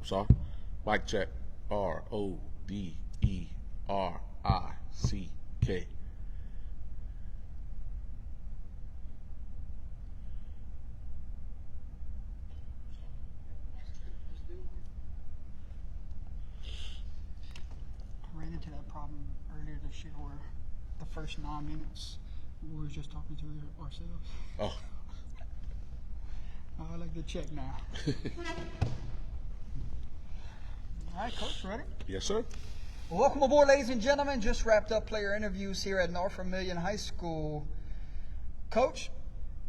Sorry. Mic check. RODERICK. I ran into that problem earlier this year where the first 9 minutes we were just talking to ourselves. Oh. I like to check now. All right, Coach, ready? Yes, sir. Well, welcome aboard, ladies and gentlemen. Just wrapped up player interviews here at North Vermilion High School. Coach,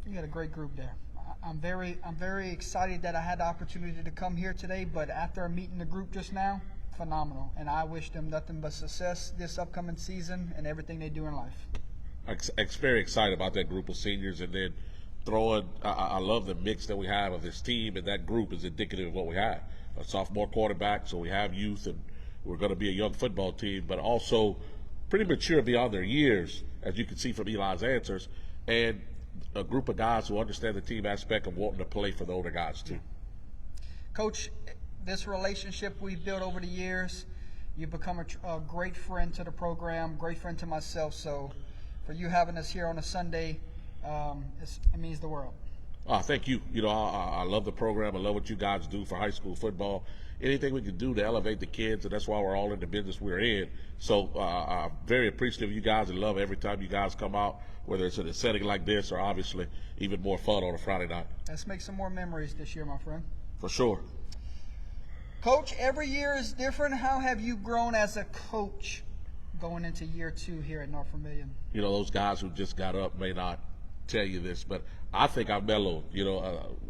you got a great group there. I'm very excited that I had the opportunity to come here today, but after meeting the group just now, phenomenal. And I wish them nothing but success this upcoming season and everything they do in life. I'm very excited about that group of seniors, and then I love the mix that we have of this team, and that group is indicative of what we have. A sophomore quarterback, so we have youth, and we're going to be a young football team, but also pretty mature beyond their years, as you can see from Eli's answers, and a group of guys who understand the team aspect of wanting to play for the older guys too. Coach, this relationship we've built over the years, you've become a great friend to the program, great friend to myself, so for you having us here on a Sunday, it means the world. Thank you. I love the program. I love what you guys do for high school football. Anything we can do to elevate the kids, and that's why we're all in the business we're in. So I'm very appreciative of you guys and love every time you guys come out, whether it's in a setting like this or obviously even more fun on a Friday night. Let's make some more memories this year, my friend. For sure. Coach, every year is different. How have you grown as a coach going into year 2 here at North Vermilion? Those guys who just got up may not tell you this, but I think I mellowed.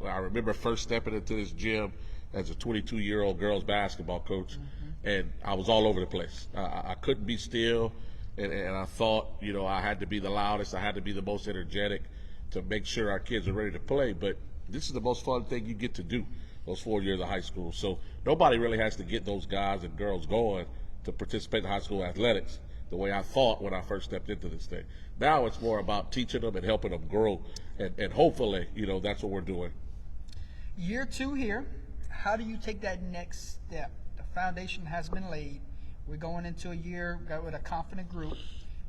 I remember first stepping into this gym as a 22-year-old girls basketball coach, and I was all over the place. I couldn't be still, and I thought, I had to be the loudest, I had to be the most energetic to make sure our kids are ready to play. But this is the most fun thing you get to do, those 4 years of high school. So nobody really has to get those guys and girls going to participate in high school athletics the way I thought when I first stepped into this thing. Now it's more about teaching them and helping them grow, and hopefully, that's what we're doing. Year 2 here, how do you take that next step? The foundation has been laid. We're going into a year with a confident group.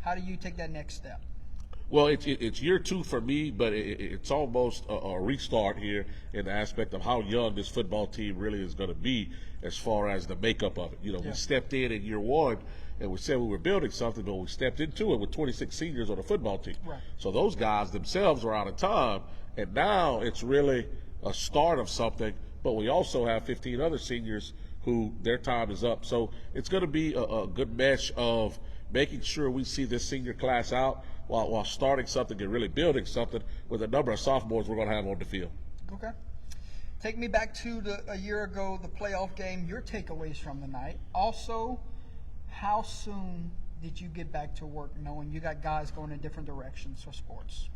How do you take that next step? Well, it's year 2 for me, but it's almost a restart here in the aspect of how young this football team really is going to be as far as the makeup of it. We stepped in year 1, and we said we were building something, but we stepped into it with 26 seniors on the football team. Right. So those guys themselves are out of time, and now it's really a start of something, but we also have 15 other seniors who their time is up. So it's going to be a good mesh of making sure we see this senior class out while starting something and really building something with a number of sophomores we're going to have on the field. Okay. Take me back to a year ago, the playoff game, your takeaways from the night. Also, how soon did you get back to work knowing you got guys going in different directions for sports?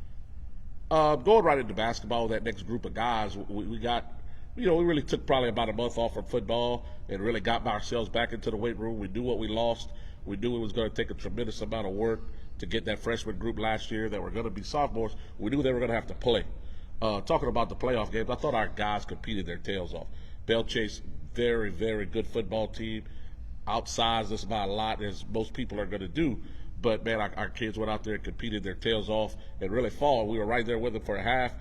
Going right into basketball, that next group of guys, we got, we really took probably about a month off from football and really got ourselves back into the weight room. We knew what we lost. We knew it was going to take a tremendous amount of work to get that freshman group last year that were going to be sophomores. We knew they were going to have to play. Talking about the playoff games, I thought our guys competed their tails off. Bell Chase, very, very good football team. Outsized us by a lot, as most people are going to do. But, man, our kids went out there and competed their tails off and really fought. We were right there with them for a half.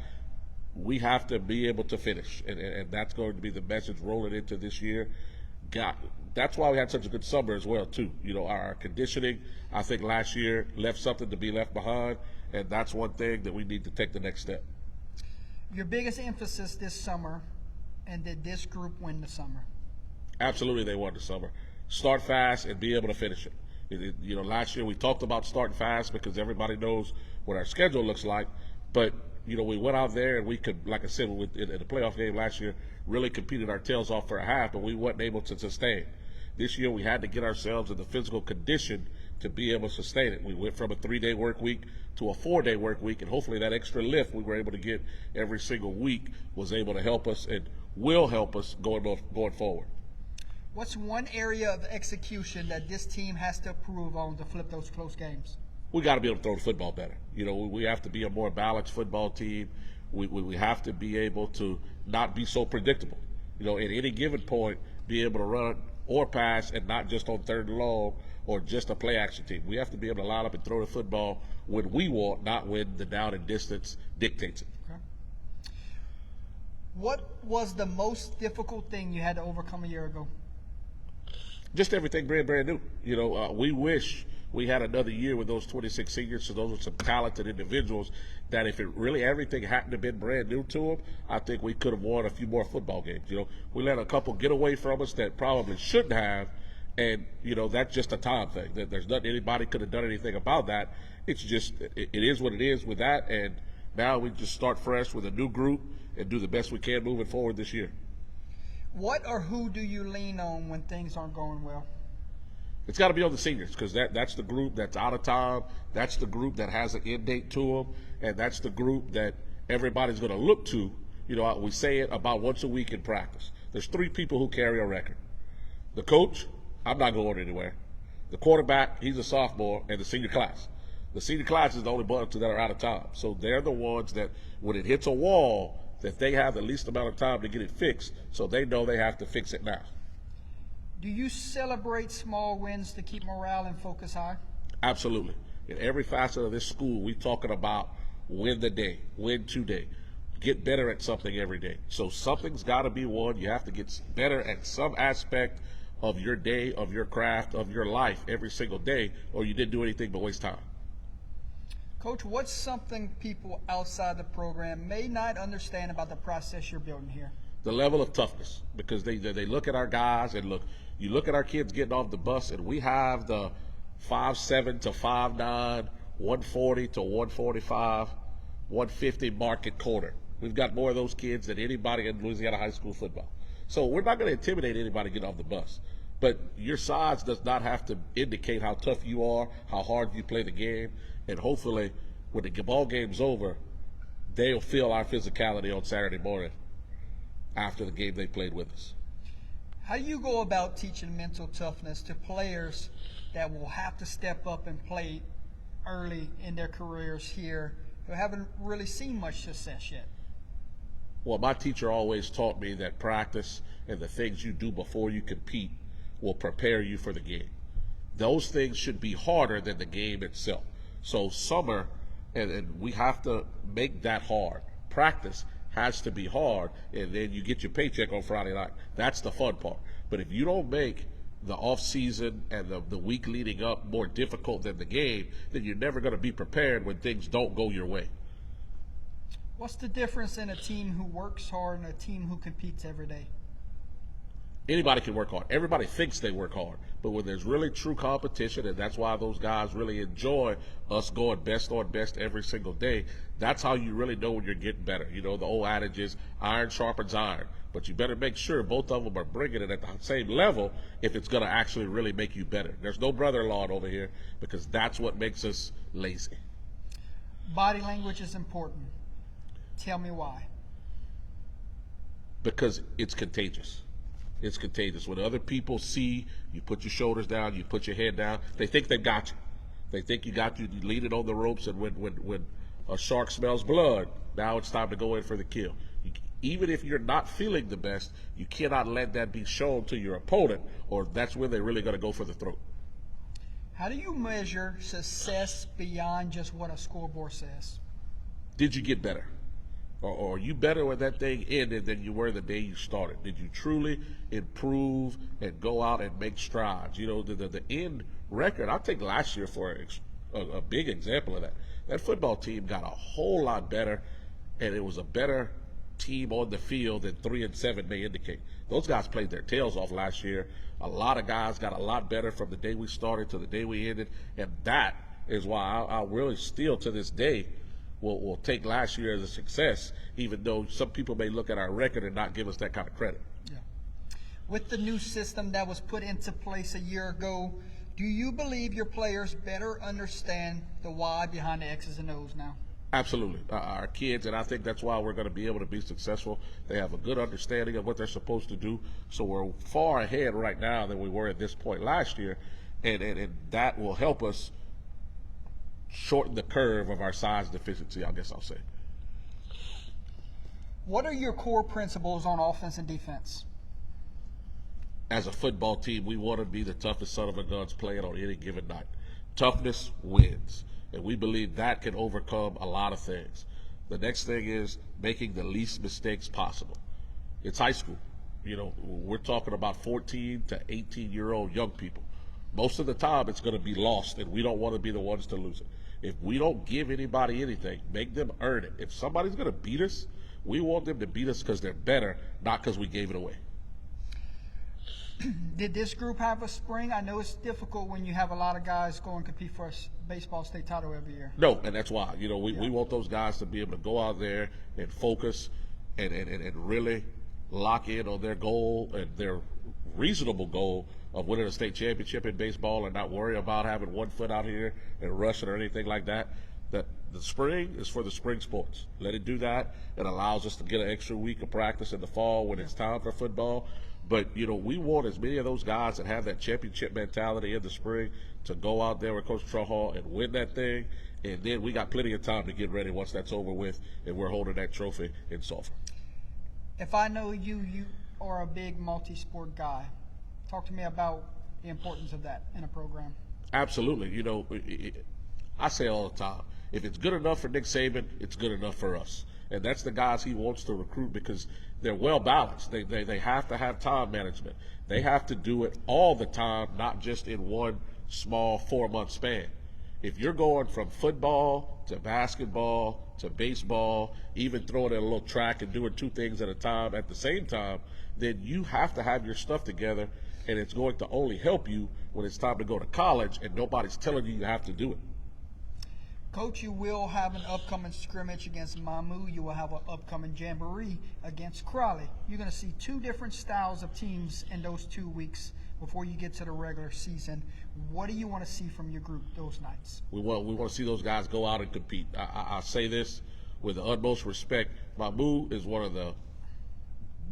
We have to be able to finish, and that's going to be the message rolling into this year. That's why we had such a good summer as well, too. Our conditioning, I think last year left something to be left behind, and that's one thing that we need to take the next step. Your biggest emphasis this summer, and did this group win the summer? Absolutely, they won the summer. Start fast and be able to finish it. Last year we talked about starting fast because everybody knows what our schedule looks like, but we went out there and we could, like I said, in the playoff game last year, really competed our tails off for a half, but we weren't able to sustain. This year we had to get ourselves in the physical condition to be able to sustain it. We went from a 3-day work week to a 4-day work week, and hopefully that extra lift we were able to get every single week was able to help us and will help us going forward. What's one area of execution that this team has to improve on to flip those close games? We got to be able to throw the football better. We have to be a more balanced football team. We have to be able to not be so predictable. At any given point, be able to run or pass, and not just on third and long or just a play action team. We have to be able to line up and throw the football when we want, not when the down and distance dictates it. Okay. What was the most difficult thing you had to overcome a year ago? Just everything brand new. We wish we had another year with those 26 seniors, so those are some talented individuals that if it really everything hadn't have been brand new to them, I think we could have won a few more football games. We let a couple get away from us that probably shouldn't have, and that's just a time thing. There's nothing anybody could have done anything about that. It's just it is what it is with that, and now we just start fresh with a new group and do the best we can moving forward this year. What or who do you lean on when things aren't going well? It's got to be on the seniors, because that's the group that's out of time. That's the group that has an end date to them, and that's the group that everybody's going to look to. We say it about once a week in practice. There's 3 people who carry a record. The coach, I'm not going anywhere. The quarterback, he's a sophomore, and the senior class. The senior class is the only ones that are out of time. So they're the ones that when it hits a wall, that they have the least amount of time to get it fixed, so they know they have to fix it now. Do you celebrate small wins to keep morale and focus high? Absolutely. In every facet of this school, we're talking about win the day, win today, get better at something every day. So something's got to be won. You have to get better at some aspect of your day, of your craft, of your life every single day, or you didn't do anything but waste time. Coach, what's something people outside the program may not understand about the process you're building here? The level of toughness, because they look at our guys, and you look at our kids getting off the bus, and we have the 5'7" to 5'9", 140 to 145, 150 market corner. We've got more of those kids than anybody in Louisiana high school football. So we're not going to intimidate anybody getting off the bus. But your size does not have to indicate how tough you are, how hard you play the game, and hopefully when the ball game's over, they'll feel our physicality on Saturday morning after the game they played with us. How do you go about teaching mental toughness to players that will have to step up and play early in their careers here who haven't really seen much success yet? Well, my teacher always taught me that practice and the things you do before you compete will prepare you for the game. Those things should be harder than the game itself. So summer, and we have to make that hard. Practice has to be hard, and then you get your paycheck on Friday night. That's the fun part. But if you don't make the off season and the week leading up more difficult than the game, then you're never going to be prepared when things don't go your way. What's the difference in a team who works hard and a team who competes every day? Anybody can work hard. Everybody thinks they work hard. But when there's really true competition, and that's why those guys really enjoy us going best on best every single day, that's how you really know when you're getting better. The old adage is iron sharpens iron. But you better make sure both of them are bringing it at the same level if it's going to actually really make you better. There's no brother-in-law over here, because that's what makes us lazy. Body language is important. Tell me why. Because it's contagious. It's contagious. When other people see you put your shoulders down, you put your head down, they think they've got you. They think you got you leaning on the ropes, and when a shark smells blood, now it's time to go in for the kill. Even if you're not feeling the best, you cannot let that be shown to your opponent, or that's when they're really going to go for the throat. How do you measure success beyond just what a scoreboard says? Did you get better? Or are you better when that thing ended than you were the day you started? Did you truly improve and go out and make strides? The end record, I'll take last year for a big example of that. That football team got a whole lot better, and it was a better team on the field than 3-7 may indicate. Those guys played their tails off last year. A lot of guys got a lot better from the day we started to the day we ended, and that is why I really still to this day will take last year as a success, even though some people may look at our record and not give us that kind of credit. Yeah. With the new system that was put into place a year ago, do you believe your players better understand the why behind the X's and O's now? Absolutely. Our kids, and I think that's why we're going to be able to be successful. They have a good understanding of what they're supposed to do. So we're far ahead right now than we were at this point last year, and that will help us shorten the curve of our size deficiency, I guess I'll say. What are your core principles on offense and defense? as a football team, we want to be the toughest son of a guns playing on any given night. Toughness wins, and we believe that can overcome a lot of things. The next thing is making the least mistakes possible. It's high school. We're talking about 14 to 18-year-old young people. Most of the time, it's going to be lost, and we don't want to be the ones to lose it. If we don't give anybody anything, make them earn it. If somebody's going to beat us, we want them to beat us because they're better, not because we gave it away. Did this group have a spring? I know it's difficult when you have a lot of guys go and compete for a baseball state title every year. No, and that's why. We want those guys to be able to go out there and focus and really lock in on their goal and their reasonable goal of winning a state championship in baseball and not worry about having one foot out here and rushing or anything like that. That the spring is for the spring sports. Let it do that. It allows us to get an extra week of practice in the fall when it's time for football. But, we want as many of those guys that have that championship mentality in the spring to go out there with Coach Trujillo and win that thing. And then we got plenty of time to get ready once that's over with and we're holding that trophy in Sulphur. If I know you are a big multi-sport guy. Talk to me about the importance of that in a program. Absolutely. I say all the time, if it's good enough for Nick Saban, it's good enough for us. And that's the guys he wants to recruit because they're well balanced. They have to have time management. They have to do it all the time, not just in one small 4-month span. If you're going from football to basketball to baseball, even throwing in a little track and doing 2 things at a time at the same time, then you have to have your stuff together, and it's going to only help you when it's time to go to college and nobody's telling you have to do it. Coach, you will have an upcoming scrimmage against Mamu. You will have an upcoming jamboree against Crowley. You're going to see 2 different styles of teams in those 2 weeks before you get to the regular season. What do you want to see from your group those nights? We want to see those guys go out and compete. I say this with the utmost respect. Mamu is one of the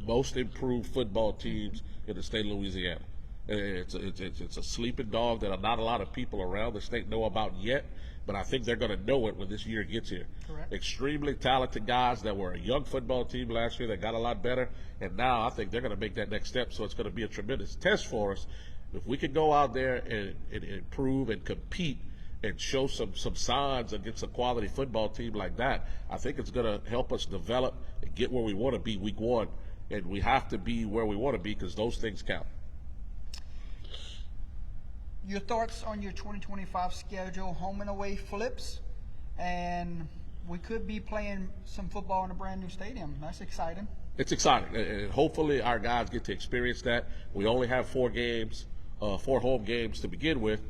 most improved football teams in the state of Louisiana. It's a sleeping dog that not a lot of people around the state know about yet, but I think they're going to know it when this year gets here. Correct. Extremely talented guys that were a young football team last year that got a lot better, and now I think they're going to make that next step, so it's going to be a tremendous test for us. If we can go out there and improve and compete and show some signs against a quality football team like that, I think it's going to help us develop and get where we want to be week 1, and we have to be where we want to be because those things count. Your thoughts on your 2025 schedule, home and away flips, and we could be playing some football in a brand new stadium. That's exciting. It's exciting, and hopefully our guys get to experience that. We only have 4 home games to begin with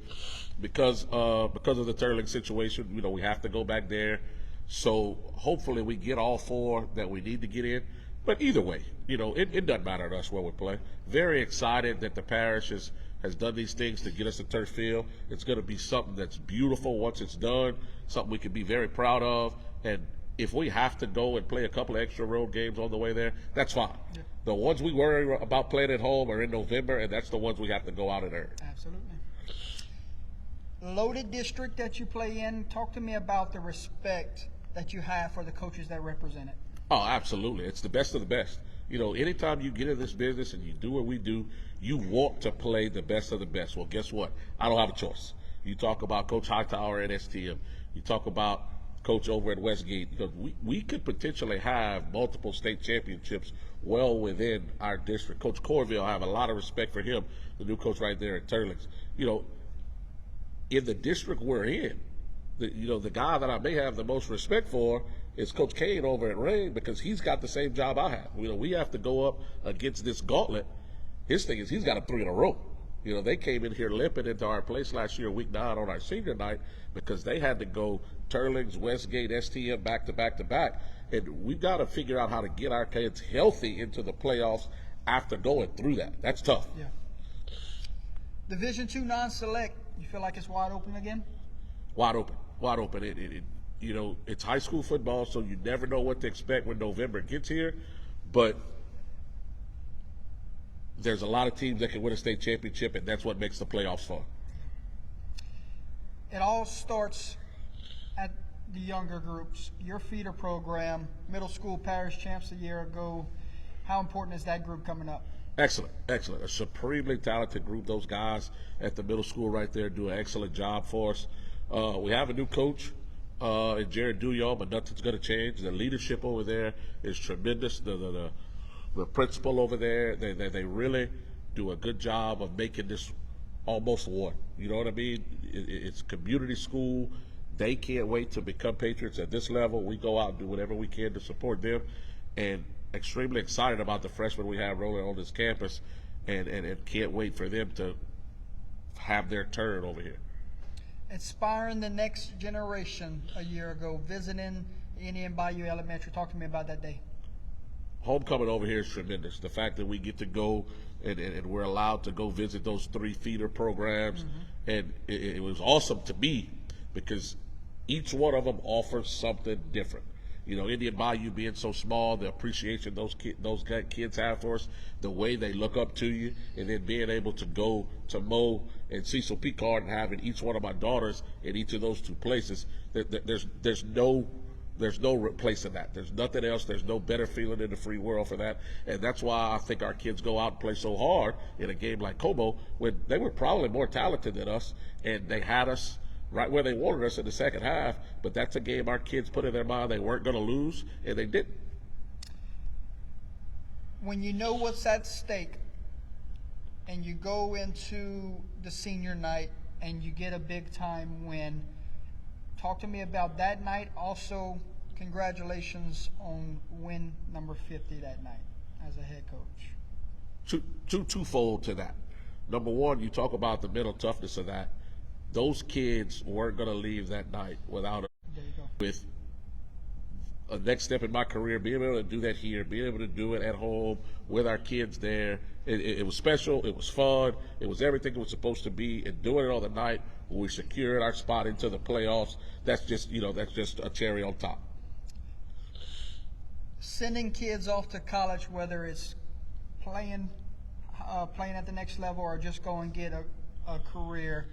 because of the Turling situation. We have to go back there. So hopefully we get all 4 that we need to get in. But either way, it doesn't matter to us where we play. Very excited that the parish has done these things to get us a turf field. It's going to be something that's beautiful once it's done, something we can be very proud of. And if we have to go and play a couple of extra road games on the way there, that's fine. Yeah. The ones we worry about playing at home are in November, and that's the ones we have to go out and earn. Absolutely. Loaded district that you play in, talk to me about the respect that you have for the coaches that represent it. Oh, absolutely. It's the best of the best. Anytime you get in this business and you do what we do, you want to play the best of the best. Well, guess what? I don't have a choice. You talk about Coach Hightower at STM. You talk about Coach over at Westgate. Because we could potentially have multiple state championships well within our district. Coach Corville, I have a lot of respect for him, the new coach right there at Turlings. In the district we're in, the guy that I may have the most respect for is Coach Kane over at Rain because he's got the same job I have. We have to go up against this gauntlet. His thing is he's got 3 in a row. They came in here limping into our place last year, week 9 on our senior night because they had to go Turlings, Westgate, STM back to back to back. And we've got to figure out how to get our kids healthy into the playoffs after going through that. That's tough. Yeah. Division II non-select, you feel like it's wide open again? Wide open. It's high school football, so you never know what to expect when November gets here. But there's a lot of teams that can win a state championship, and that's what makes the playoffs fun. It all starts at the younger groups. Your feeder program, middle school parish champs a year ago, how important is that group coming up? Excellent, excellent. A supremely talented group. Those guys at the middle school right there do an excellent job for us. We have a new coach in Jared Duyon, but nothing's going to change. The leadership over there is tremendous. The principal over there, they really do a good job of making this almost one. You know what I mean? It's community school. They can't wait to become Patriots at this level. We go out and do whatever we can to support them, and extremely excited about the freshmen we have rolling on this campus, and can't wait for them to have their turn over here. Inspiring the next generation a year ago, visiting Indian Bayou Elementary. Talk to me about that day. Homecoming over here is tremendous. The fact that we get to go and we're allowed to go visit those 3 feeder programs, and it was awesome to me because each one of them offers something different. You know, Indian Bayou being so small, the appreciation those kids have for us, the way they look up to you, and then being able to go to Mo and Cecil Picard and having each one of my daughters in each of those 2 places, there's no replacing that. There's nothing else. There's no better feeling in the free world for that. And that's why I think our kids go out and play so hard in a game like Como when they were probably more talented than us, and they had us right where they wanted us in the second half. But that's a game our kids put in their mind they weren't going to lose, and they didn't. When you know what's at stake and you go into the senior night and you get a big time win, talk to me about that night. Also, congratulations on win number 50 that night as a head coach. Twofold to that. Number one, you talk about the mental toughness of that. Those kids weren't going to leave that night without with a next step in my career, being able to do that here, being able to do it at home with our kids there. It was special. It was fun. It was everything it was supposed to be. And doing it on the night when we secured our spot into the playoffs, that's just a cherry on top. Sending kids off to college, whether it's playing at the next level or just go and get a career.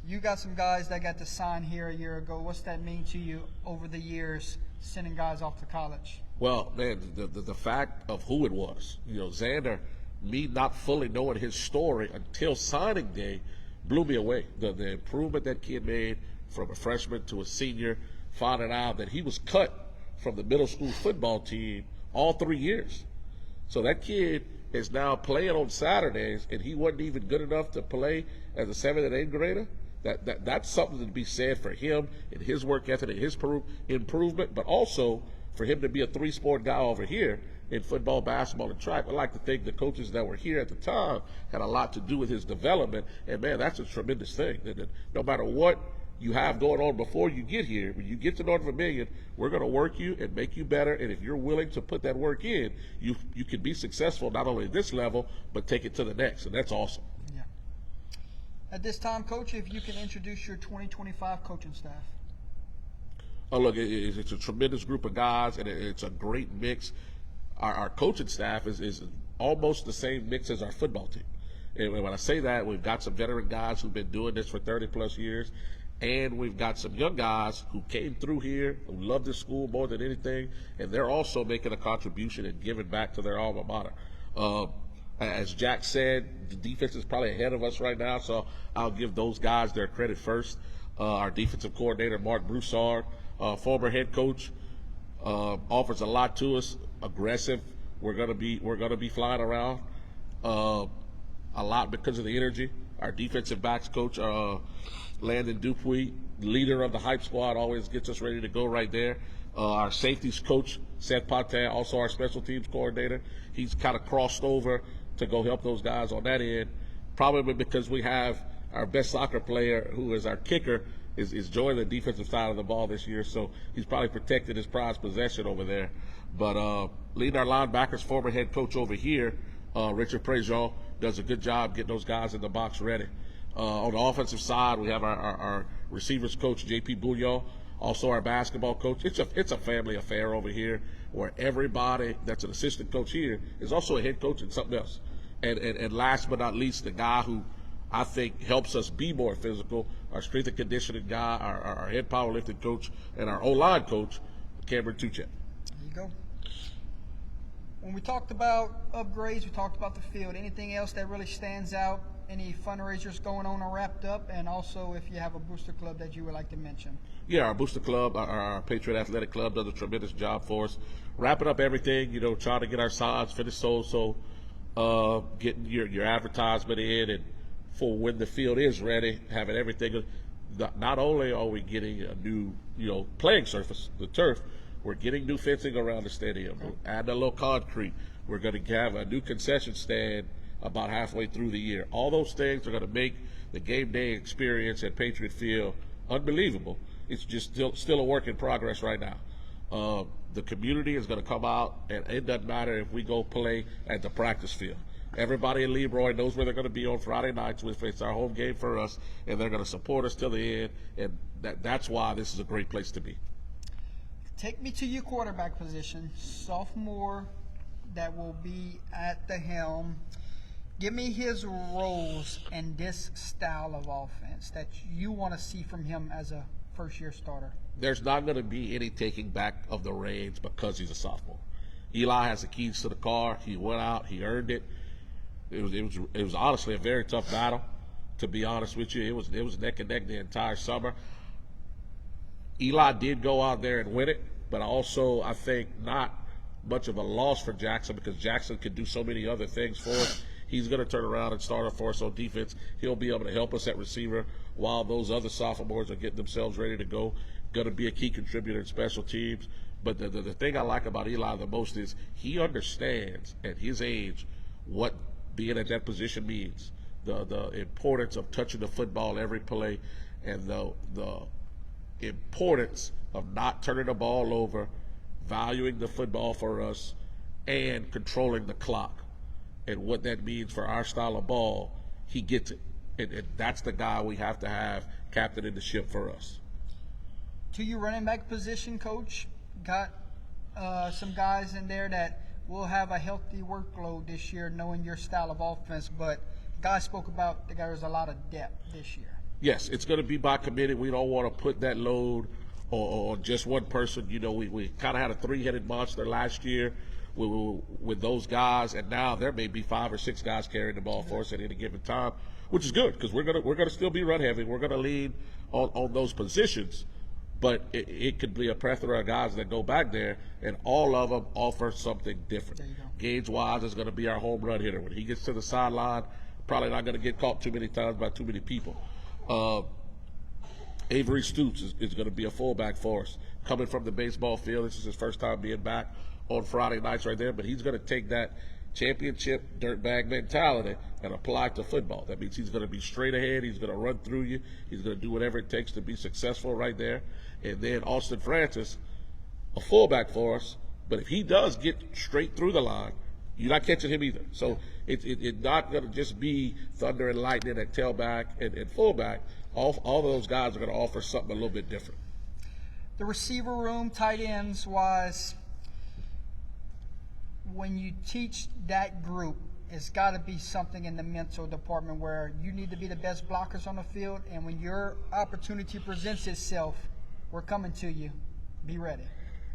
You got some guys that got to sign here a year ago. What's that mean to you over the years, sending guys off to college? Well, man, the fact of who it was, Xander, me not fully knowing his story until signing day, blew me away. The improvement that kid made from a freshman to a senior, finding out that he was cut from the middle school football team all 3 years. So that kid is now playing on Saturdays, and he wasn't even good enough to play as a 7th and 8th grader. That's something to be said for him and his work ethic and his improvement, but also for him to be a 3-sport guy over here in football, basketball, and track. I like to think the coaches that were here at the time had a lot to do with his development, and man, that's a tremendous thing. And no matter what you have going on before you get here, when you get to North Vermilion, we're going to work you and make you better, and if you're willing to put that work in, you can be successful not only at this level, but take it to the next, and that's awesome. At this time, Coach, if you can introduce your 2025 coaching staff. Oh, look, it's a tremendous group of guys, and it's a great mix. Our coaching staff is almost the same mix as our football team. And when I say that, we've got some veteran guys who've been doing this for 30-plus years, and we've got some young guys who came through here, who love this school more than anything, and they're also making a contribution and giving back to their alma mater. As Jack said, the defense is probably ahead of us right now, so I'll give those guys their credit first. Our defensive coordinator, Mark Broussard, former head coach, offers a lot to us. Aggressive. We're gonna be flying around a lot because of the energy. Our defensive backs coach, Landon Dupuy, leader of the hype squad, always gets us ready to go right there. Our safeties coach, Seth Patin, also our special teams coordinator. He's kind of crossed over to go help those guys on that end, probably because we have our best soccer player, who is our kicker, is joining the defensive side of the ball this year, so he's probably protected his prized possession over there. But leading our linebackers, former head coach over here, Richard Prejean, does a good job getting those guys in the box ready. On the offensive side, we have our receivers coach, J.P. Bouillon, also our basketball coach. It's a family affair over here where everybody that's an assistant coach here is also a head coach and something else. And last but not least, the guy who I think helps us be more physical, our strength and conditioning guy, our head powerlifting coach, and our O-line coach, Cameron Tuchek. There you go. When we talked about upgrades, we talked about the field. Anything else that really stands out? Any fundraisers going on or wrapped up? And also, if you have a booster club that you would like to mention. Yeah, our booster club, our Patriot Athletic Club does a tremendous job for us. Wrapping up everything, trying to get our sides finished so getting your advertisement in, and for when the field is ready, having everything. Not only are we getting a new, playing surface, the turf, we're getting new fencing around the stadium, adding a little concrete. We're going to have a new concession stand about halfway through the year. All those things are going to make the game day experience at Patriot Field unbelievable. It's just still a work in progress right now. The community is going to come out, and it doesn't matter if we go play at the practice field. Everybody in Leroy knows where they're going to be on Friday nights. It's our home game for us, and they're going to support us till the end, and that's why this is a great place to be. Take me to your quarterback position, sophomore that will be at the helm. Give me his roles in this style of offense that you want to see from him as a first-year starter. There's not going to be any taking back of the reins because he's a sophomore. Eli has the keys to the car. He went out. He earned it. It was honestly a very tough battle, to be honest with you. It was neck and neck the entire summer. Eli did go out there and win it, but also I think not much of a loss for Jackson because Jackson can do so many other things for us. He's going to turn around and start for us on defense. He'll be able to help us at receiver while those other sophomores are getting themselves ready to go. Going to be a key contributor in special teams. But the thing I like about Eli the most is he understands at his age what being at that position means. The importance of touching the football every play, and the importance of not turning the ball over, valuing the football for us, and controlling the clock. And what that means for our style of ball, he gets it. And that's the guy we have to have captaining the ship for us. To your running back position, Coach, got some guys in there that will have a healthy workload this year, knowing your style of offense. But guys spoke about there's a lot of depth this year. Yes, it's going to be by committee. We don't want to put that load on just one person. We kind of had a three-headed monster last year with those guys, and now there may be 5 or 6 guys carrying the ball for us at any given time, which is good because we're gonna still be run heavy. We're gonna lean on those positions, but it could be a plethora of guys that go back there, and all of them offer something different. There you go. Gage Wise is going to be our home run hitter. When he gets to the sideline, probably not going to get caught too many times by too many people. Avery Stoops is going to be a fullback for us. Coming from the baseball field, this is his first time being back on Friday nights right there, but he's going to take that championship dirtbag mentality and apply it to football. That means he's going to be straight ahead. He's going to run through you. He's going to do whatever it takes to be successful right there. And then Austin Francis, a fullback for us, but if he does get straight through the line, you're not catching him either. So it's not going to just be thunder and lightning at tailback and fullback. All of those guys are going to offer something a little bit different. The receiver room, tight ends wise, when you teach that group, it's got to be something in the mental department where you need to be the best blockers on the field, and when your opportunity presents itself, we're coming to you. Be ready.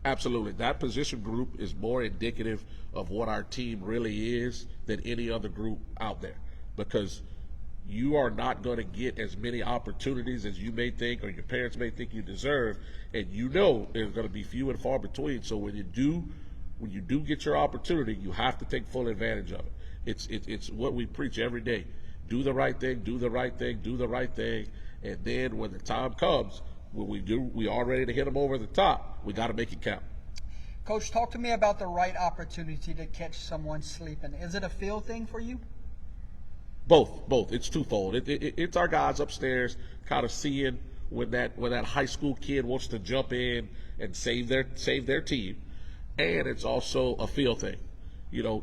Absolutely. That position group is more indicative of what our team really is than any other group out there, because you are not going to get as many opportunities as you may think or your parents may think you deserve, and there's going to be few and far between. So when you do get your opportunity, you have to take full advantage of it. It's what we preach every day. Do the right thing, do the right thing, do the right thing, and then when the time comes, when we are ready to hit them over the top, we got to make it count. Coach, talk to me about the right opportunity to catch someone sleeping. Is it a feel thing for you? Both. It's twofold. It's our guys upstairs kind of seeing when that high school kid wants to jump in and save their team, and it's also a feel thing.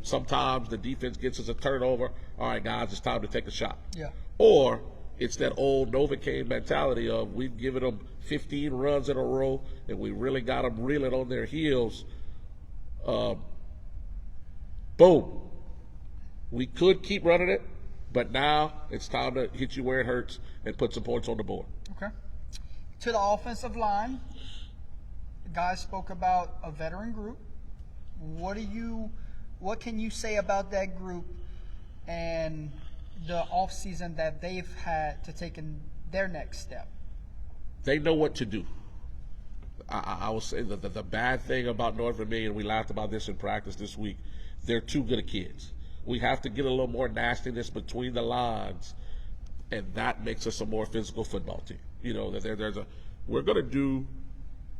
Sometimes the defense gets us a turnover. All right, guys, it's time to take a shot. Yeah. Or it's that old Novocaine mentality of we've given them 15 runs in a row and we really got them reeling on their heels. Boom. We could keep running it, but now it's time to hit you where it hurts and put some points on the board. Okay. To the offensive line, the guys spoke about a veteran group. What What can you say about that group and the offseason that they've had to take in their next step? They know what to do. I will say that the bad thing about North Vermilion, we laughed about this in practice this week, they're too good at kids. We have to get a little more nastiness between the lines, and that makes us a more physical football team. You know, that we're going to do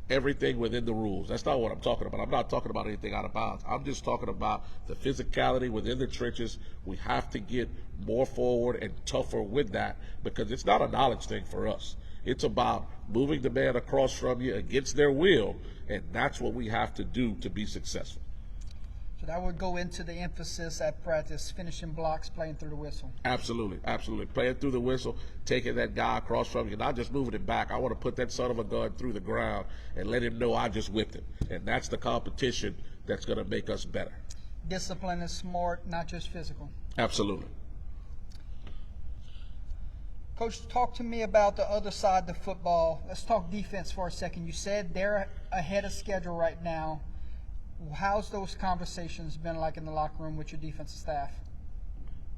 everything within the rules. That's not what I'm talking about. I'm not talking about anything out of bounds. I'm just talking about the physicality within the trenches. We have to get more forward and tougher with that, because it's not a knowledge thing for us. It's about moving the man across from you against their will, and that's what we have to do to be successful. So that would go into the emphasis at practice, finishing blocks, playing through the whistle. Absolutely, absolutely. Playing through the whistle, taking that guy across from you, not just moving him back. I want to put that son of a gun through the ground and let him know I just whipped him. And that's the competition that's going to make us better. Discipline is smart, not just physical. Absolutely. Coach, talk to me about the other side of the football. Let's talk defense for a second. You said they're ahead of schedule right now. How's those conversations been like in the locker room with your defensive staff?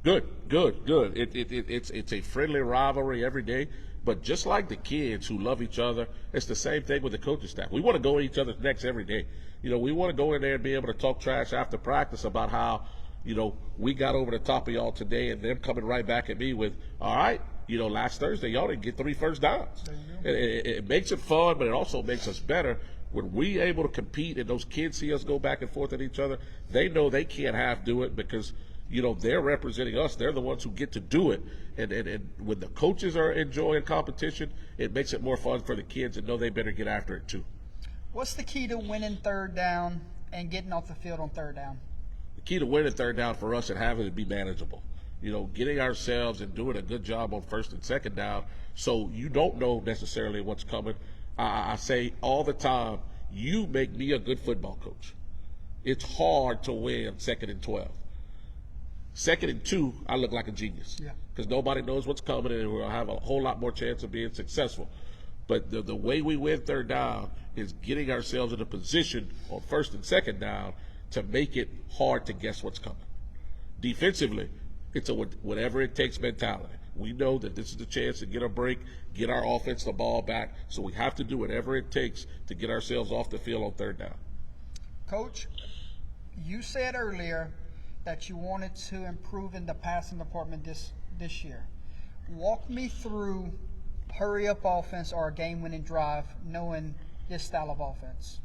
Good. It's a friendly rivalry every day, but just like the kids who love each other, it's the same thing with the coaching staff. We want to go at each other's necks every day. You know, we want to go in there and be able to talk trash after practice about how, you know, we got over the top of y'all today, and them coming right back at me with, all right, you know, last Thursday y'all didn't get 3 first downs. It makes it fun, but it also makes us better. When we able to compete and those kids see us go back and forth at each other, they know they can't half do it, because, you know, they're representing us. They're the ones who get to do it. And when the coaches are enjoying competition, it makes it more fun for the kids, and know they better get after it too. What's the key to winning third down and getting off the field on third down? The key to winning third down for us and having it be manageable. You know, getting ourselves and doing a good job on first and second down, so you don't know necessarily what's coming. I say all the time, you make me a good football coach. It's hard to win 2nd and 12. 2nd and 2, I look like a genius. Yeah. Because nobody knows what's coming, and we'll have a whole lot more chance of being successful. But the way we win third down is getting ourselves in a position on first and second down to make it hard to guess what's coming. Defensively, it's a whatever it takes mentality. We know that this is the chance to get a break, get our offense the ball back, so we have to do whatever it takes to get ourselves off the field on third down. Coach, you said earlier that you wanted to improve in the passing department this year. Walk me through hurry-up offense or a game-winning drive, knowing this style of offense.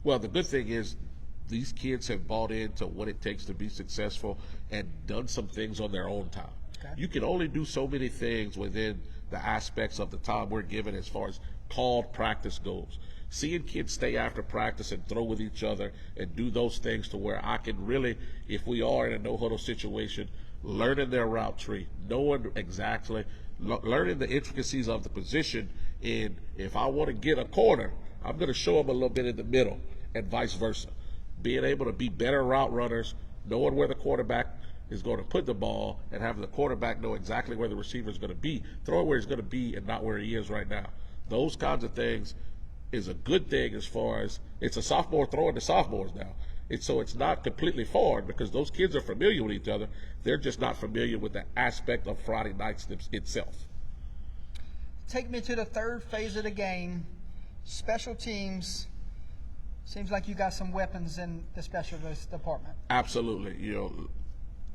Well, the good thing is these kids have bought into what it takes to be successful and done some things on their own time. Okay. You can only do so many things within the aspects of the time we're given as far as called practice goes. Seeing kids stay after practice and throw with each other and do those things to where I can really, if we are in a no-huddle situation, learning their route tree, knowing exactly, learning the intricacies of the position. And if I want to get a corner, I'm going to show them a little bit in the middle, and vice versa. Being able to be better route runners, knowing where the quarterback is going to put the ball, and having the quarterback know exactly where the receiver is going to be, throw it where he's going to be and not where he is right now. Those kinds of things is a good thing as far as it's a sophomore throwing to sophomores now. So it's not completely foreign, because those kids are familiar with each other. They're just not familiar with the aspect of Friday nights itself. Take me to the third phase of the game. Special teams. Seems like you got some weapons in the specialist department. Absolutely. You know,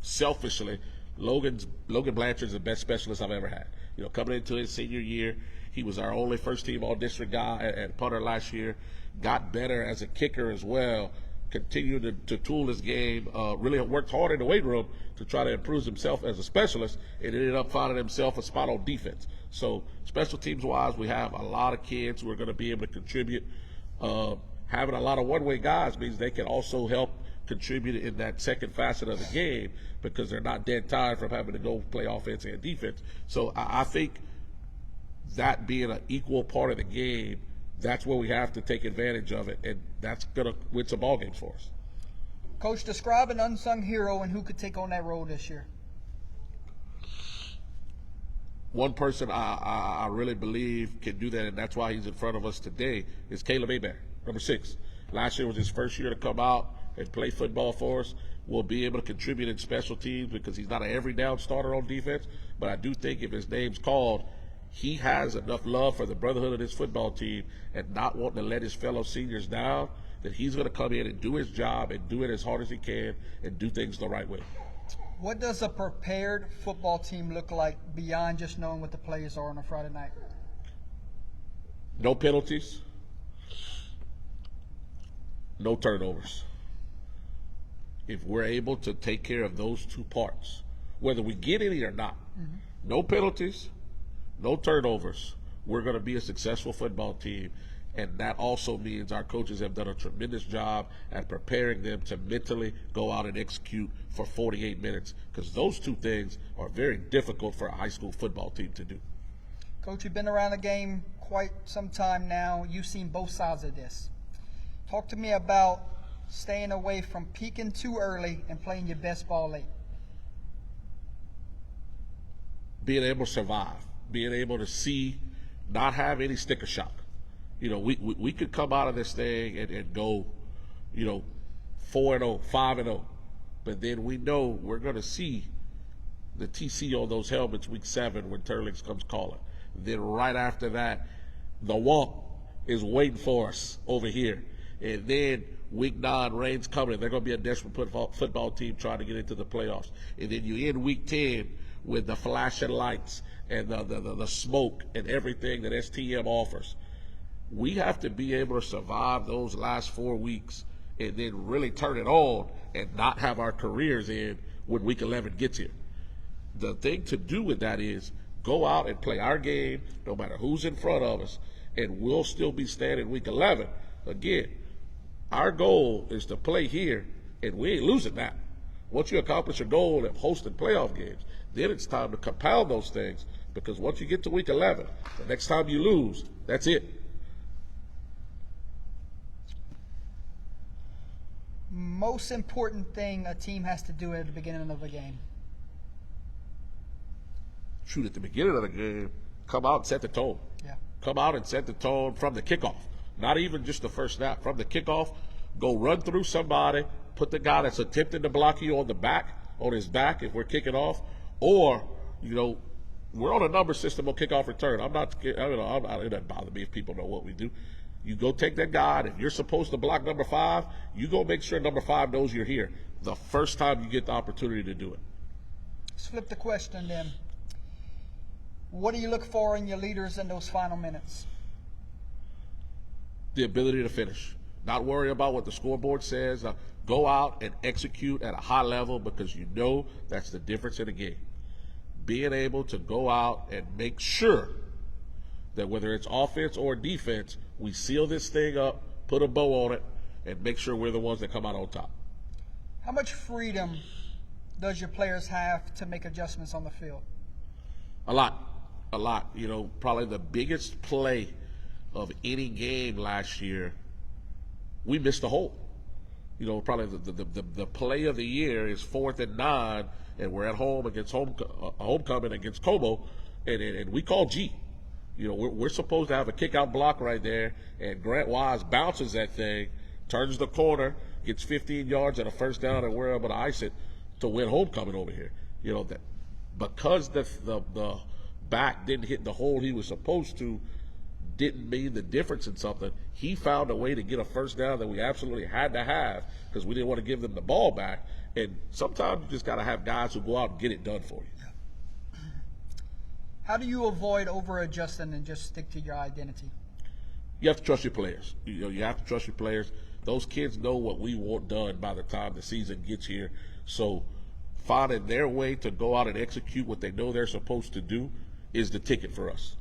selfishly, Logan Blanchard's the best specialist I've ever had. You know, coming into his senior year, he was our only first-team all-district guy at punter last year. Got better as a kicker as well. Continued to tool his game. Really worked hard in the weight room to try to improve himself as a specialist, and ended up finding himself a spot on defense. So special teams-wise, we have a lot of kids who are going to be able to contribute. Having a lot of one-way guys means they can also help contribute in that second facet of the game, because they're not dead tired from having to go play offense and defense. So I think that being an equal part of the game, that's where we have to take advantage of it, and that's going to win some ball games for us. Coach, describe an unsung hero and who could take on that role this year. One person I really believe can do that, and that's why he's in front of us today, is Caleb Abear, number 6. Last year was his first year to come out, and play football for us will be able to contribute in special teams because he's not an every down starter on defense. But I do think if his name's called, he has enough love for the brotherhood of this football team and not wanting to let his fellow seniors down that he's going to come in and do his job and do it as hard as he can and do things the right way. What does a prepared football team look like beyond just knowing what the players are on a Friday night? No penalties, no turnovers. If we're able to take care of those two parts, whether we get any or not, no penalties, no turnovers, we're going to be a successful football team. And that also means our coaches have done a tremendous job at preparing them to mentally go out and execute for 48 minutes, because those two things are very difficult for a high school football team to do. Coach, you've been around the game quite some time now. You've seen both sides of this. Talk to me about staying away from peaking too early and playing your best ball late. Being able to survive, being able to see, not have any sticker shock. You know, we could come out of this thing and go, 4-0, 5-0, but then we know we're going to see the TC on those helmets week 7 when Turlings comes calling. Then right after that, the Womp is waiting for us over here. And then week 9, rain's coming. They're going to be a desperate football team trying to get into the playoffs. And then you end week 10 with the flashing lights and the smoke and everything that STM offers. We have to be able to survive those last 4 weeks and then really turn it on and not have our careers in when week 11 gets here. The thing to do with that is go out and play our game no matter who's in front of us, and we'll still be standing week 11. Again, our goal is to play here, and we ain't losing that. Once you accomplish your goal of hosting playoff games, then it's time to compound those things, because once you get to week 11, the next time you lose, that's it. Most important thing a team has to do at the beginning of a game? Shoot, at the beginning of the game, come out and set the tone. Yeah. Come out and set the tone from the kickoff. Not even just the first snap. From the kickoff, go run through somebody, put the guy that's attempting to block you on his back if we're kicking off, or, we're on a number system on kickoff return. It doesn't bother me if people know what we do. You go take that guy, and if you're supposed to block number 5, you go make sure number 5 knows you're here the first time you get the opportunity to do it. Let's flip the question then. What do you look for in your leaders in those final minutes? The ability to finish. Not worry about what the scoreboard says. Go out and execute at a high level, because you know that's the difference in a game. Being able to go out and make sure that whether it's offense or defense, we seal this thing up, put a bow on it, and make sure we're the ones that come out on top. How much freedom does your players have to make adjustments on the field? A lot. Probably the biggest play of any game last year, we missed a hole. Probably the play of the year is 4th and 9, and we're at home against homecoming against Como, and we call G. We're supposed to have a kick-out block right there, and Grant Wise bounces that thing, turns the corner, gets 15 yards and a first down, and we're able to ice it to win homecoming over here. That because the back didn't hit the hole he was supposed to, didn't mean the difference in something. He found a way to get a first down that we absolutely had to have, because we didn't want to give them the ball back. And sometimes you just got to have guys who go out and get it done for you. How do you avoid over-adjusting and just stick to your identity? You have to trust your players. You have to trust your players. Those kids know what we want done by the time the season gets here. So finding their way to go out and execute what they know they're supposed to do is the ticket for us.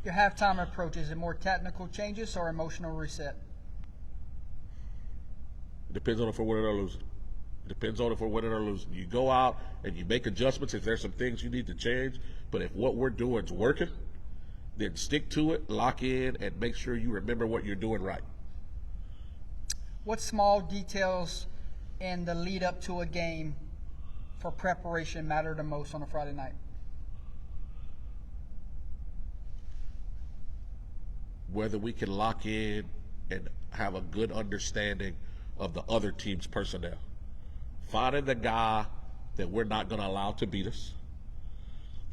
Your halftime approach, is it more technical changes or emotional reset? It depends on if we're winning or losing. You go out and you make adjustments if there's some things you need to change. But if what we're doing is working, then stick to it, lock in, and make sure you remember what you're doing right. What small details in the lead up to a game for preparation matter the most on a Friday night? Whether we can lock in and have a good understanding of the other team's personnel. Finding the guy that we're not going to allow to beat us.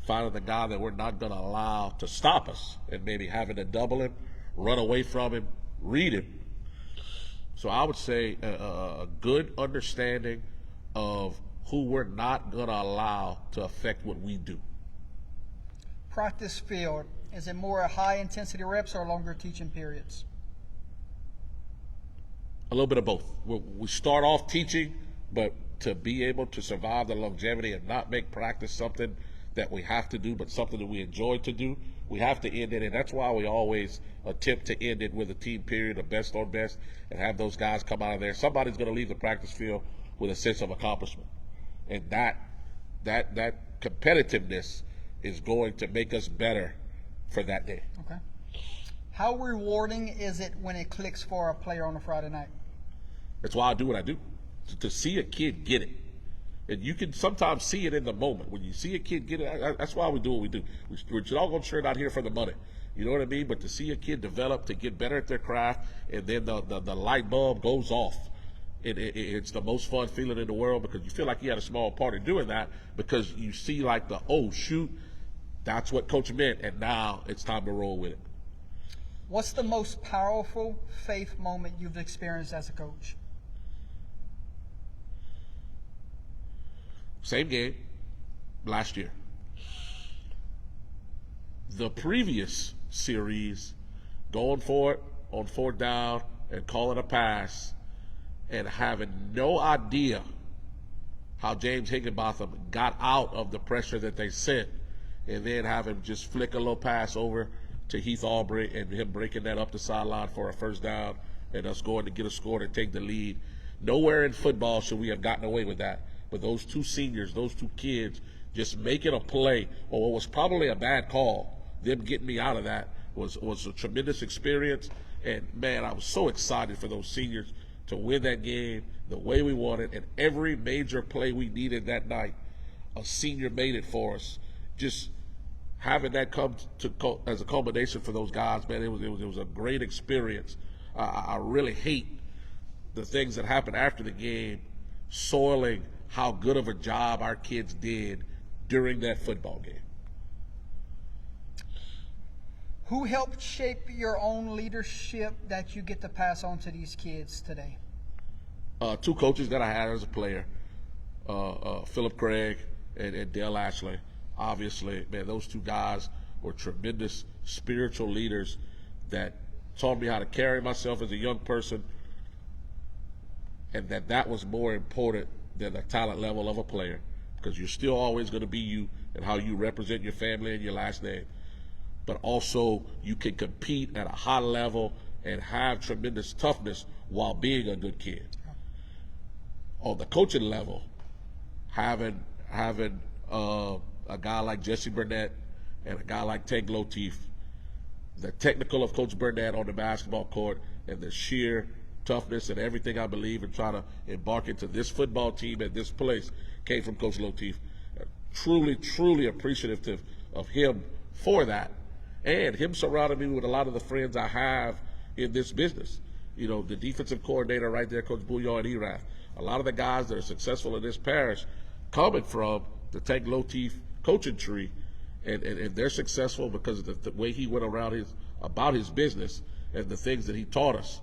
Finding the guy that we're not going to allow to stop us, and maybe having to double him, run away from him, read him. So I would say a good understanding of who we're not going to allow to affect what we do. Practice field, is it more high intensity reps or longer teaching periods? A little bit of both. We start off teaching, but to be able to survive the longevity and not make practice something that we have to do, but something that we enjoy to do, we have to end it. And that's why we always attempt to end it with a team period, a best on best, and have those guys come out of there. Somebody's going to leave the practice field with a sense of accomplishment. And that competitiveness is going to make us better for that day. Okay. How rewarding is it when it clicks for a player on a Friday night? That's why I do what I do. To see a kid get it. And you can sometimes see it in the moment. When you see a kid get it, that's why we do what we do. We're all going to sure not here for the money. You know what I mean? But to see a kid develop, to get better at their craft, and then the light bulb goes off. It's the most fun feeling in the world, because you feel like you had a small part in doing that, because you see like oh shoot, that's what coach meant, and now it's time to roll with it. What's the most powerful faith moment you've experienced as a coach? Same game last year. The previous series, going for it on 4th down and calling a pass and having no idea how James Higginbotham got out of the pressure that they sent, and then have him just flick a little pass over to Heath Aubrey and him breaking that up the sideline for a 1st down and us going to get a score to take the lead. Nowhere in football should we have gotten away with that. But those two seniors, those two kids, just making a play, or what was probably a bad call, them getting me out of that was a tremendous experience. And, man, I was so excited for those seniors to win that game the way we wanted. And every major play we needed that night, a senior made it for us. Just having that come to as a culmination for those guys, man, it was a great experience. I really hate the things that happened after the game soiling how good of a job our kids did during that football game. Who helped shape your own leadership that you get to pass on to these kids today? 2 coaches that I had as a player, Philip Craig and Dale Ashley. Obviously, man, those 2 guys were tremendous spiritual leaders that taught me how to carry myself as a young person, and that was more important than the talent level of a player, because you're still always going to be you and how you represent your family and your last name. But also you can compete at a high level and have tremendous toughness while being a good kid. On the coaching level, having a guy like Jesse Burnett and a guy like Tank Latif, the technical of Coach Burnett on the basketball court, and the sheer toughness and everything I believe and try to embark into this football team at this place came from Coach Latif. Truly, truly appreciative of him for that, and him surrounding me with a lot of the friends I have in this business. You know, the defensive coordinator right there, Coach Bouillon Erath. A lot of the guys that are successful in this parish coming from the Tank Latif coaching tree, and they're successful because of the way he went around about his business and the things that he taught us.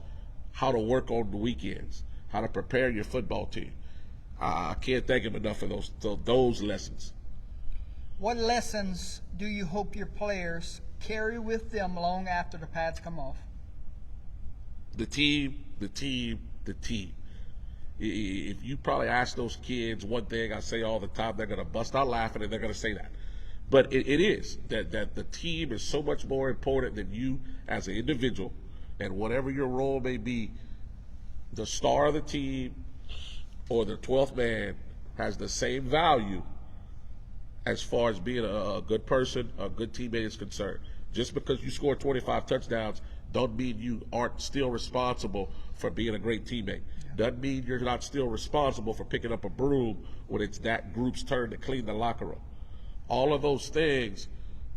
How to work on the weekends, how to prepare your football team. I can't thank him enough for those lessons. What lessons do you hope your players carry with them long after the pads come off? The team. If you probably ask those kids one thing I say all the time, they're going to bust out laughing and they're going to say that. But it is that the team is so much more important than you as an individual. And whatever your role may be, the star of the team or the 12th man has the same value as far as being a good person, a good teammate is concerned. Just because you score 25 touchdowns don't mean you aren't still responsible for being a great teammate. Doesn't mean you're not still responsible for picking up a broom when it's that group's turn to clean the locker room. All of those things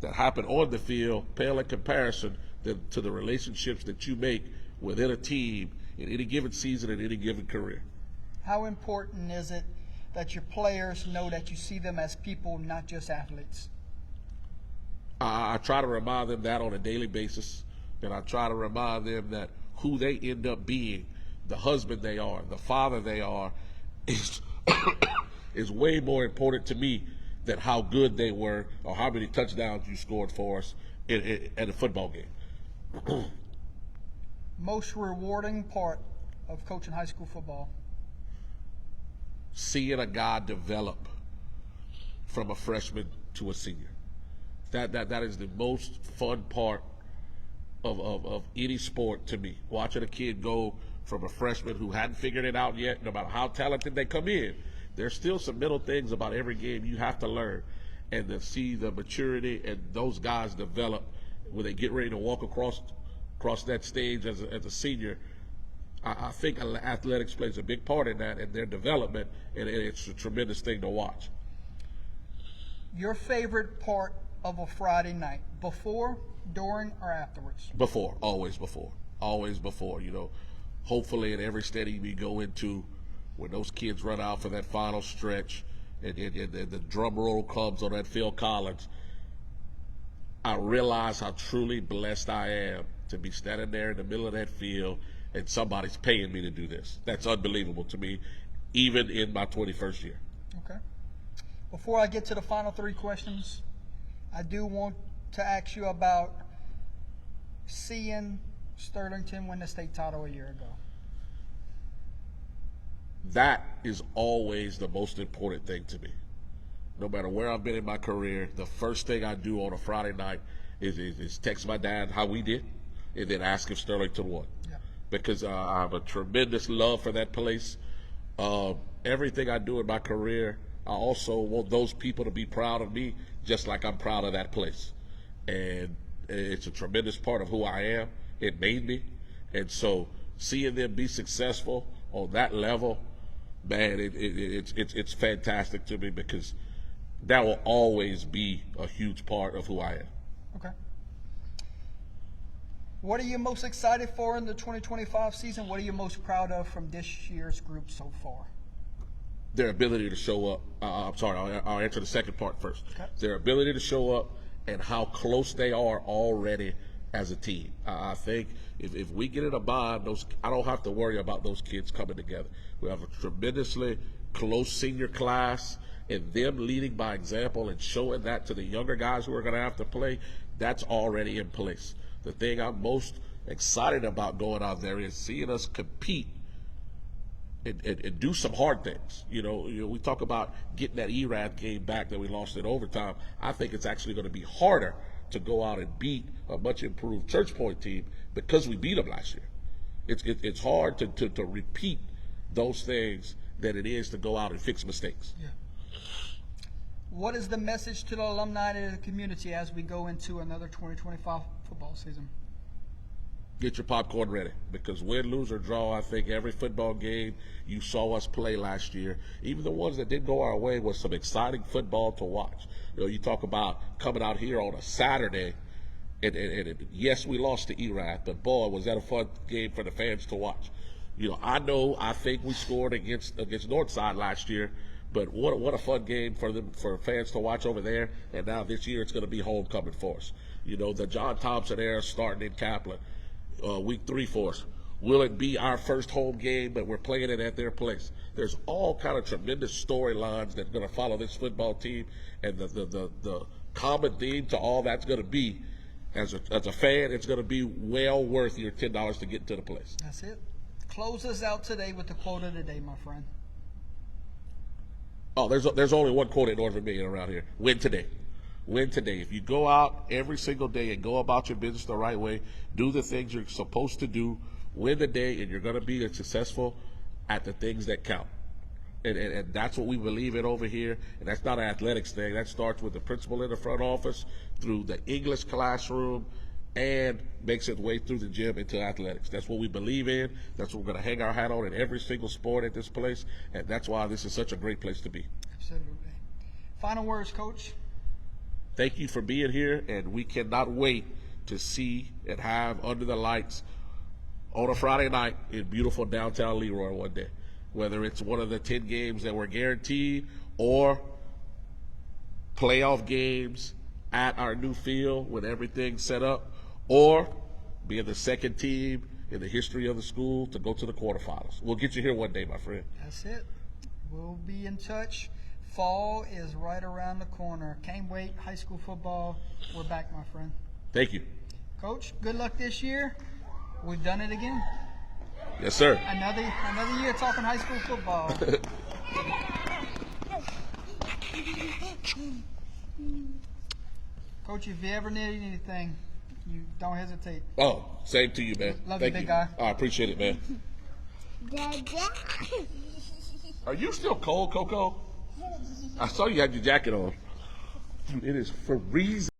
that happen on the field pale in comparison to the relationships that you make within a team in any given season, in any given career. How important is it that your players know that you see them as people, not just athletes? I try to remind them that on a daily basis, and I try to remind them that who they end up being, the husband they are, the father they are, is is way more important to me than how good they were or how many touchdowns you scored for us in a football game. Most rewarding part of coaching high school football? Seeing a guy develop from a freshman to a senior. That is the most fun part of any sport to me. Watching a kid go from a freshman who hadn't figured it out yet, no matter how talented they come in, there's still some mental things about every game you have to learn. And to see the maturity and those guys develop when they get ready to walk across that stage as a senior, I think athletics plays a big part in that and their development, and it's a tremendous thing to watch. Your favorite part of a Friday night, before, during, or afterwards? Before, always before. Always before, Hopefully in every stadium you go into, when those kids run out for that final stretch and the drum roll comes on that Phil Collins, I realize how truly blessed I am to be standing there in the middle of that field and somebody's paying me to do this. That's unbelievable to me, even in my 21st year. Okay. Before I get to the final three questions, I do want to ask you about seeing Sterlington win the state title a year ago. That is always the most important thing to me. No matter where I've been in my career, the first thing I do on a Friday night is text my dad how we did and then ask if Sterlington won. Yeah. Because I have a tremendous love for that place. Everything I do in my career, I also want those people to be proud of me just like I'm proud of that place. And it's a tremendous part of who I am. It made me. And so seeing them be successful on that level, man, it's fantastic to me because that will always be a huge part of who I am. Okay. What are you most excited for in the 2025 season? What are you most proud of from this year's group so far? Their ability to show up. I'm sorry, I'll answer the second part first. Okay. Their ability to show up and how close they are already as a team. I think if we get in a bond, I don't have to worry about those kids coming together. We have a tremendously close senior class, and them leading by example and showing that to the younger guys who are going to have to play, that's already in place. The thing I'm most excited about going out there is seeing us compete and do some hard things. We talk about getting that ERAD game back that we lost in overtime. I think it's actually going to be harder to go out and beat a much improved Church Point team because we beat them last year. It's hard to repeat those things than it is to go out and fix mistakes. Yeah. What is the message to the alumni and the community as we go into another 2025 football season? Get your popcorn ready because win, lose, or draw, I think every football game you saw us play last year, even the ones that didn't go our way, was some exciting football to watch. You talk about coming out here on a Saturday, and yes, we lost to ERAD, but boy, was that a fun game for the fans to watch. I think we scored against Northside last year, but what a fun game for fans to watch over there. And now this year it's going to be homecoming for us. The John Thompson era starting in Kaplan, week 3 for us. Will it be our first home game, but we're playing it at their place? There's all kind of tremendous storylines that are going to follow this football team, and the common theme to all that's going to be, as a fan, it's going to be well worth your $10 to get into the place. That's it. Close us out today with the quote of the day, my friend. Oh, there's only one quote at North Vermilion around here. Win today. Win today. If you go out every single day and go about your business the right way, do the things you're supposed to do, win the day, and you're going to be successful at the things that count. And that's what we believe in over here. And that's not an athletics thing. That starts with the principal in the front office, through the English classroom, and makes its way through the gym into athletics. That's what we believe in. That's what we're going to hang our hat on in every single sport at this place. And that's why this is such a great place to be. Absolutely. Final words, Coach. Thank you for being here, and we cannot wait to see and have under the lights on a Friday night in beautiful downtown Leroy one day. Whether it's one of the 10 games that we're guaranteed or playoff games at our new field with everything set up, or being the second team in the history of the school to go to the quarterfinals. We'll get you here one day, my friend. That's it. We'll be in touch. Fall is right around the corner. Can't wait. High school football. We're back, my friend. Thank you. Coach, good luck this year. We've done it again. Yes, sir. Another year talking high school football. Coach, if you ever need anything, you don't hesitate. Oh, same to you, man. Love Thank you, big guy. I appreciate it, man. Are you still cold, Coco? I saw you had your jacket on. It is freezing.